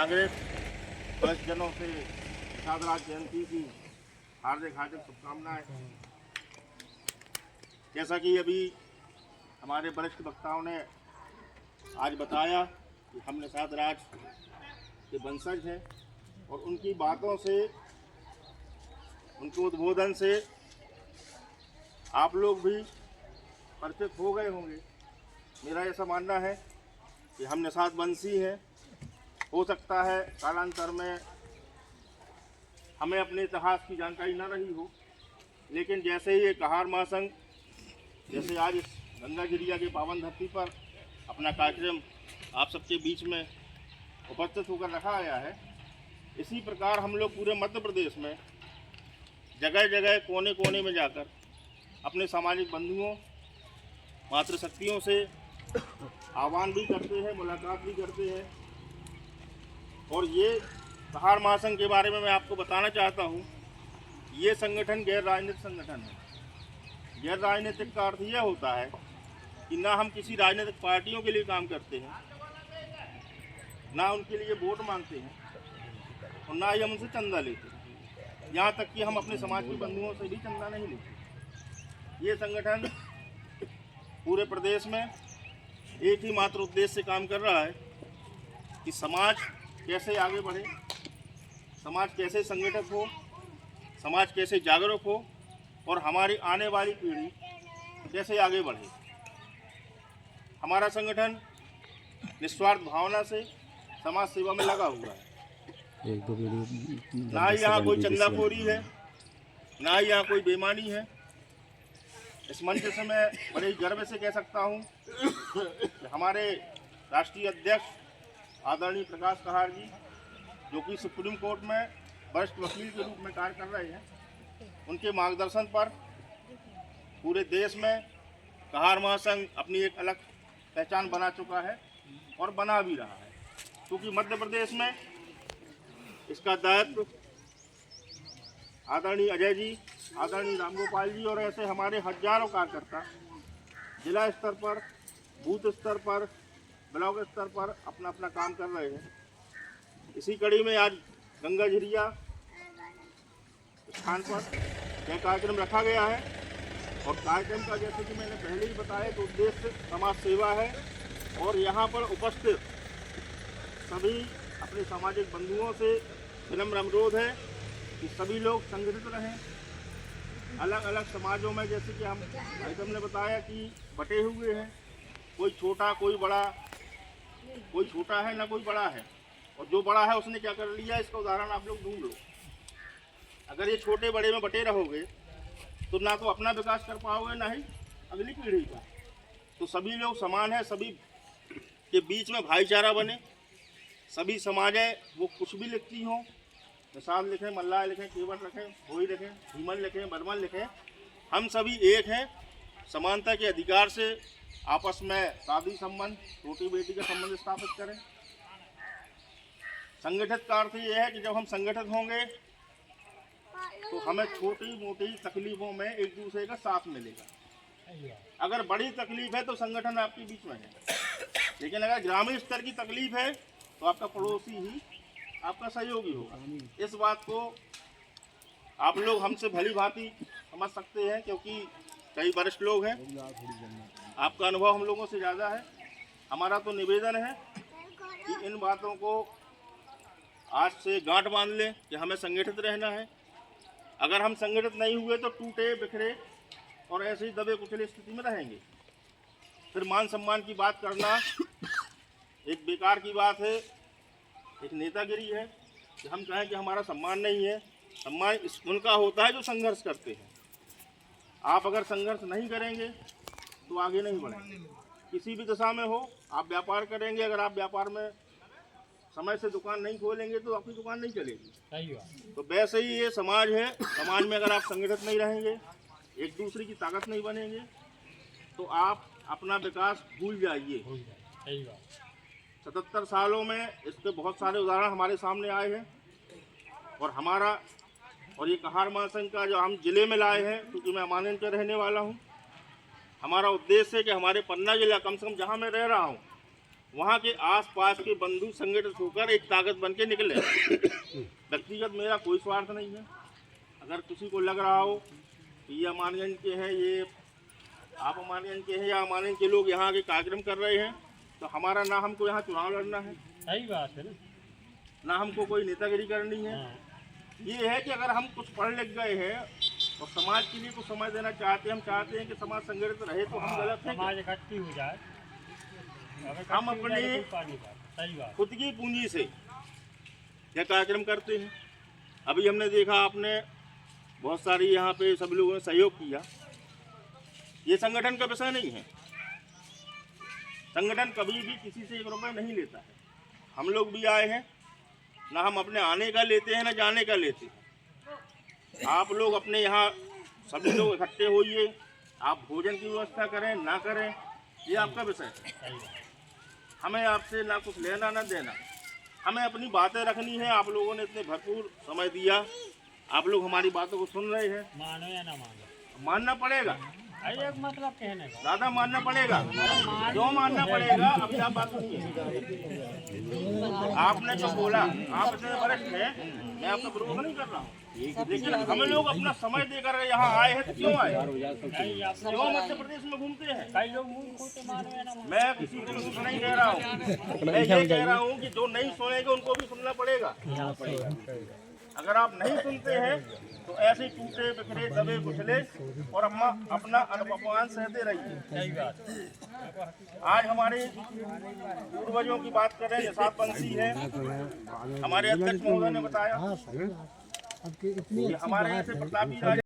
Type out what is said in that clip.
कांग्रेस जनों से निषाद राज जयंती की हार्दिक हार्दिक शुभकामनाएं। जैसा कि अभी हमारे वरिष्ठ वक्ताओं ने आज बताया कि हम निषाद राज के वंशज हैं और उनकी बातों से, उनके उद्बोधन से आप लोग भी परिचित हो गए होंगे। मेरा ऐसा मानना है कि हम निषाद वंशी हैं। हो सकता है कालांतर में हमें अपने इतिहास की जानकारी न रही हो, लेकिन जैसे ही ये कहार महासंघ जैसे आज इस गंगा गिरिया के पावन धरती पर अपना कार्यक्रम आप सबके बीच में उपस्थित होकर रखा गया है, इसी प्रकार हम लोग पूरे मध्य प्रदेश में जगह जगह कोने कोने में जाकर अपने सामाजिक बंधुओं मातृशक्तियों से आह्वान भी करते हैं, मुलाकात भी करते हैं। और ये कहार महासंघ के बारे में मैं आपको बताना चाहता हूँ, ये संगठन गैर राजनीतिक संगठन है। गैर राजनीतिक का अर्थ यह होता है कि ना हम किसी राजनीतिक पार्टियों के लिए काम करते हैं, ना उनके लिए वोट मांगते हैं और ना ही हम उनसे चंदा लेते हैं। यहाँ तक कि हम अपने समाज के बंधुओं से भी चंदा नहीं लेते। ये संगठन पूरे प्रदेश में एक ही मात्र उद्देश्य से काम कर रहा है कि समाज कैसे आगे बढ़े, समाज कैसे संगठित हो, समाज कैसे जागरूक हो और हमारी आने वाली पीढ़ी कैसे आगे बढ़े। हमारा संगठन निस्वार्थ भावना से समाज सेवा में लगा हुआ है। ना ही यहाँ कोई चंदाखोरी है, ना ही यहाँ कोई बेईमानी है। इस मंच से मैं बड़े ही गर्व से कह सकता हूँ कि हमारे राष्ट्रीय अध्यक्ष आदरणीय प्रकाश कहार जी, जो कि सुप्रीम कोर्ट में वरिष्ठ वकील के रूप में कार्य कर रहे हैं, उनके मार्गदर्शन पर पूरे देश में कहार महासंघ अपनी एक अलग पहचान बना चुका है और बना भी रहा है। क्योंकि मध्य प्रदेश में इसका दायित्व आदरणीय अजय जी, आदरणीय रामगोपाल जी और ऐसे हमारे हजारों कार्यकर्ता जिला स्तर पर, बूथ स्तर पर, ब्लॉक स्तर पर अपना अपना काम कर रहे हैं। इसी कड़ी में आज गंगा झिरिया स्थान पर यह कार्यक्रम रखा गया है और कार्यक्रम का जैसे कि मैंने पहले ही बताया तो उद्देश्य समाज सेवा है। और यहाँ पर उपस्थित सभी अपने सामाजिक बंधुओं से विनम्र अनुरोध है कि सभी लोग संगठित रहें। अलग अलग समाजों में जैसे कि हम भाई ने बताया कि बटे हुए हैं, कोई छोटा कोई बड़ा, कोई छोटा है ना कोई बड़ा है, और जो बड़ा है उसने क्या कर लिया, इसका उदाहरण आप लोग ढूंढ लो। अगर ये छोटे बड़े में बटे रहोगे तो ना तो अपना विकास कर पाओगे ना ही अगली पीढ़ी का। तो सभी लोग समान है, सभी के बीच में भाईचारा बने। सभी समाज है वो कुछ भी लिखती हों, निषाद लिखें, मल्लाह लिखें, केवट लिखें, भोई लिखें, भीमन लिखें, बर्मन लिखें, हम सभी एक हैं। समानता के अधिकार से आपस में शादी संबंध, रोटी बेटी का संबंध स्थापित करें। संगठित का अर्थ ये है कि जब हम संगठित होंगे तो हमें छोटी मोटी तकलीफों में एक दूसरे का साथ मिलेगा। अगर बड़ी तकलीफ है तो संगठन आपके बीच में है, लेकिन अगर ग्रामीण स्तर की तकलीफ है तो आपका पड़ोसी ही आपका सहयोगी होगा। इस बात को आप लोग हमसे भली भांति समझ सकते हैं, क्योंकि कई वरिष्ठ लोग हैं, आपका अनुभव हम लोगों से ज़्यादा है। हमारा तो निवेदन है कि इन बातों को आज से गांठ बांध लें कि हमें संगठित रहना है। अगर हम संगठित नहीं हुए तो टूटे बिखरे और ऐसे ही दबे कुचले स्थिति में रहेंगे। फिर मान सम्मान की बात करना एक बेकार की बात है, एक नेतागिरी है कि हम कहें कि हमारा सम्मान नहीं है। सम्मान उनका होता है जो संघर्ष करते हैं। आप अगर संघर्ष नहीं करेंगे तो आगे नहीं बढ़ेंगे। किसी भी दिशा में हो, आप व्यापार करेंगे, अगर आप व्यापार में समय से दुकान नहीं खोलेंगे तो आपकी दुकान नहीं चलेगी। तो वैसे ही ये समाज है, समाज में अगर आप संगठित नहीं रहेंगे, एक दूसरे की ताकत नहीं बनेंगे, तो आप अपना विकास भूल जाइए। 77 सालों में इसके बहुत सारे उदाहरण हमारे सामने आए हैं। और ये कहार महासंघ का जो हम जिले में लाए हैं, क्योंकि मैं अमानन का रहने वाला हूँ, हमारा उद्देश्य है कि हमारे पन्ना जिला, कम से कम जहाँ मैं रह रहा हूँ, वहाँ के आसपास के बंधु संगठित होकर एक ताकत बन के निकले। व्यक्तिगत मेरा कोई स्वार्थ नहीं है। अगर किसी को लग रहा हो कि ये अमानगंज के हैं, ये आप अमानगंज के हैं या अमानगंज के लोग यहाँ के कार्यक्रम कर रहे हैं, तो हमारा ना हमको यहाँ चुनाव लड़ना है, सही बात है ना हमको कोई नेतागिरी करनी है। ये है कि अगर हम कुछ पढ़ लिख गए हैं और समाज के लिए कुछ समझ देना चाहते हैं, हम चाहते हैं कि समाज संगठित रहे, तो हम गलत हैं। समाज इकट्ठी हो जाए, हम अपने सही बात खुद की पूंजी से यह कार्यक्रम करते हैं। अभी हमने देखा, आपने बहुत सारी यहाँ पे सभी लोगों ने सहयोग किया। ये संगठन का विषय नहीं है। संगठन कभी भी किसी से 1 रुपये नहीं लेता है। हम लोग भी आए हैं, ना हम अपने आने का लेते हैं ना जाने का लेते हैं। आप लोग अपने यहाँ सभी लोग इकट्ठे होइए, आप भोजन की व्यवस्था करें ना करें, ये आपका विषय है। हमें आपसे ना कुछ लेना ना देना, हमें अपनी बातें रखनी है। आप लोगों ने इतने भरपूर समय दिया, आप लोग हमारी बातों को सुन रहे हैं। मानो या ना मानो, मानना पड़ेगा। एक मतलब कहने का ज़्यादा मानना पड़ेगा। क्यों मानना पड़ेगा? अभी आप बात सुनिए। आपने जो बोला, आप इतने वरिष्ठ हैं, मैं आपका विरोध नहीं कर रहा हूँ, लेकिन हम लोग अपना समय देकर यहाँ आए हैं, तो क्यों आए? क्यों मध्य प्रदेश में घूमते हैं? कई लोग मूर्ख होते, मानो या ना मानो। मैं किसी को कुछ नहीं कह रहा हूँ, मैं ये कह रहा हूँ कि जो नहीं सुनेगा उनको भी सुनना पड़ेगा। अगर आप नहीं सुनते हैं तो ऐसे टूटे बिखरे दबे कुचले और हम अपना अपमान सहते रहिए। आज हमारे पूर्वजों की बात करें, निषाद बंसी है, हमारे अध्यक्ष महोदय ने बताया कि हमारे यहाँ से प्रतापी राजा